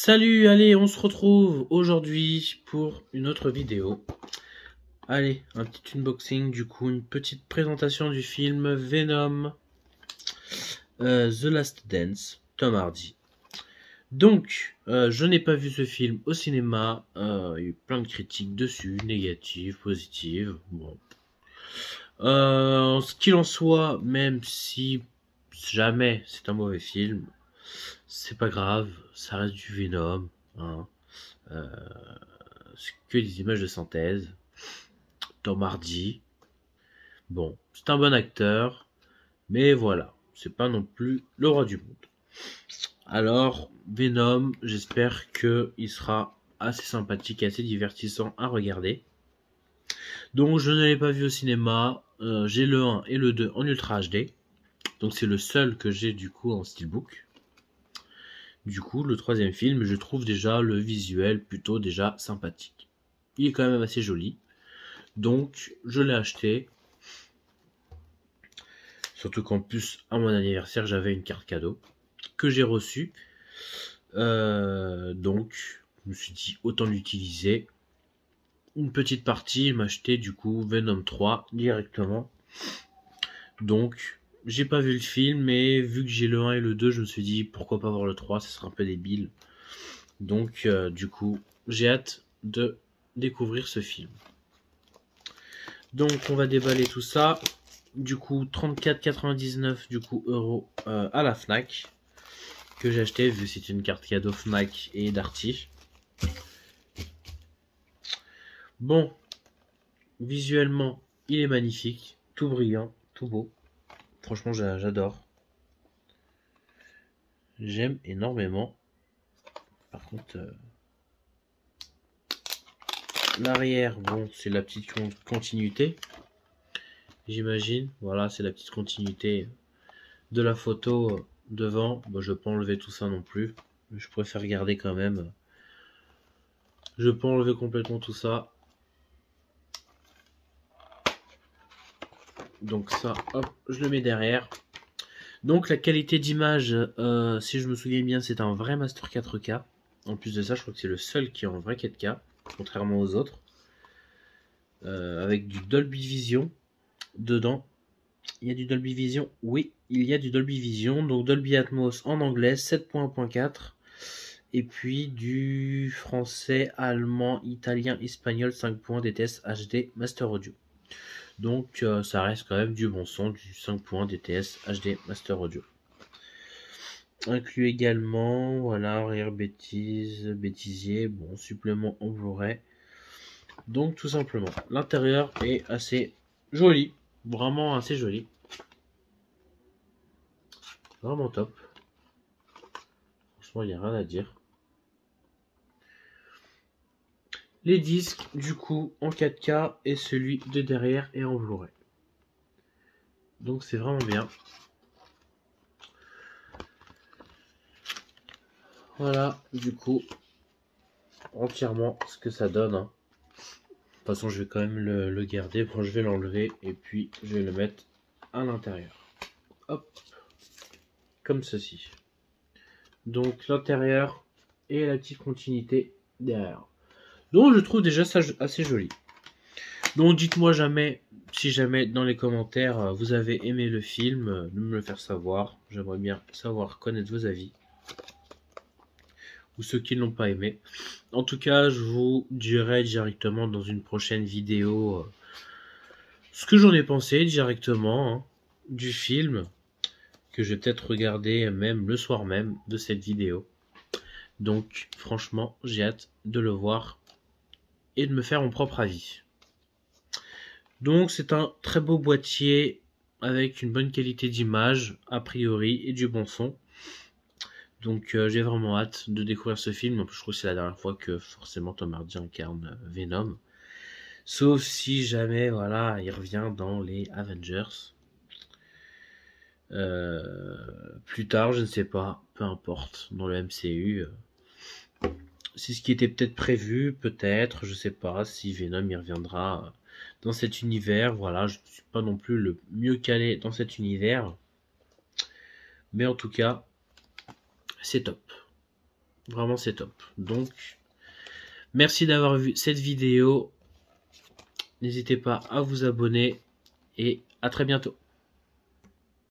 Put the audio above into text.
Salut, allez, on se retrouve aujourd'hui pour une autre vidéo. Allez, un petit unboxing, du coup, une petite présentation du film Venom, The Last Dance, Tom Hardy. Donc, je n'ai pas vu ce film au cinéma, il y a eu plein de critiques dessus, négatives, positives, bon. Ce qu'il en soit, même si jamais c'est un mauvais film, c'est pas grave, ça reste du Venom, hein. C'est que des images de synthèse. Tom Hardy, bon, c'est un bon acteur, mais voilà, c'est pas non plus le roi du monde. Alors, Venom, j'espère qu'il sera assez sympathique et assez divertissant à regarder. Donc, je ne l'ai pas vu au cinéma, j'ai le 1 et le 2 en Ultra HD, donc c'est le seul que j'ai du coup en steelbook. Du coup, le troisième film, je trouve déjà le visuel plutôt déjà sympathique. Il est quand même assez joli, donc je l'ai acheté. Surtout qu'en plus, à mon anniversaire, j'avais une carte cadeau que j'ai reçue. Donc, je me suis dit, autant l'utiliser. Une petite partie, m'acheter du coup Venom 3 directement. Donc, j'ai pas vu le film, mais vu que j'ai le 1 et le 2, je me suis dit, pourquoi pas voir le 3, ça sera un peu débile. Donc, du coup, j'ai hâte de découvrir ce film. Donc, on va déballer tout ça. Du coup 34,99 du coup euros à la Fnac que j'ai acheté vu que c'est une carte cadeau Fnac et Darty. Bon, visuellement il est magnifique, tout brillant, tout beau. Franchement j'adore. J'aime énormément. Par contre l'arrière, bon, c'est la petite continuité. J'imagine, voilà, c'est la petite continuité de la photo devant. Bon, je peux enlever tout ça non plus, mais je préfère garder quand même. Je peux enlever complètement tout ça. Donc ça, hop, je le mets derrière. Donc la qualité d'image, si je me souviens bien, c'est un vrai Master 4K. En plus de ça, je crois que c'est le seul qui est en vrai 4K, contrairement aux autres. Avec du Dolby Vision dedans. Il y a du Dolby Vision? Oui, il y a du Dolby Vision. Donc Dolby Atmos en anglais, 7.1.4. Et puis du français, allemand, italien, espagnol, 5 points DTS HD Master Audio. Donc ça reste quand même du bon son, du 5 points DTS HD Master Audio. Inclut également, voilà, rire bêtisier, bon, supplément en Blu-ray. Donc tout simplement, l'intérieur est assez joli, vraiment assez joli. Vraiment top. Franchement, il n'y a rien à dire. Les disques, du coup, en 4K et celui de derrière est en Blu-ray. Donc c'est vraiment bien. Voilà, du coup, entièrement ce que ça donne. Hein. De toute façon, je vais quand même le garder. Bon, je vais l'enlever et puis je vais le mettre à l'intérieur. Hop, comme ceci. Donc l'intérieur et la petite continuité derrière. Donc je trouve déjà ça assez joli. Donc dites-moi si jamais dans les commentaires vous avez aimé le film, de me le faire savoir. J'aimerais bien savoir, connaître vos avis. Ou ceux qui ne l'ont pas aimé. En tout cas, je vous dirai directement dans une prochaine vidéo ce que j'en ai pensé directement hein, du film. Que je vais peut-être regarder même le soir même de cette vidéo. Donc franchement, j'ai hâte de le voir et de me faire mon propre avis. Donc c'est un très beau boîtier avec une bonne qualité d'image a priori et du bon son. Donc j'ai vraiment hâte de découvrir ce film. En plus, je trouve que c'est la dernière fois que forcément Tom Hardy incarne Venom. Sauf si jamais voilà, il revient dans les Avengers. Plus tard, je ne sais pas, peu importe, dans le MCU. C'est ce qui était peut-être prévu, peut-être, je sais pas si Venom y reviendra dans cet univers. Voilà, je ne suis pas non plus le mieux calé dans cet univers. Mais en tout cas, c'est top. Vraiment, c'est top. Donc, merci d'avoir vu cette vidéo. N'hésitez pas à vous abonner et à très bientôt.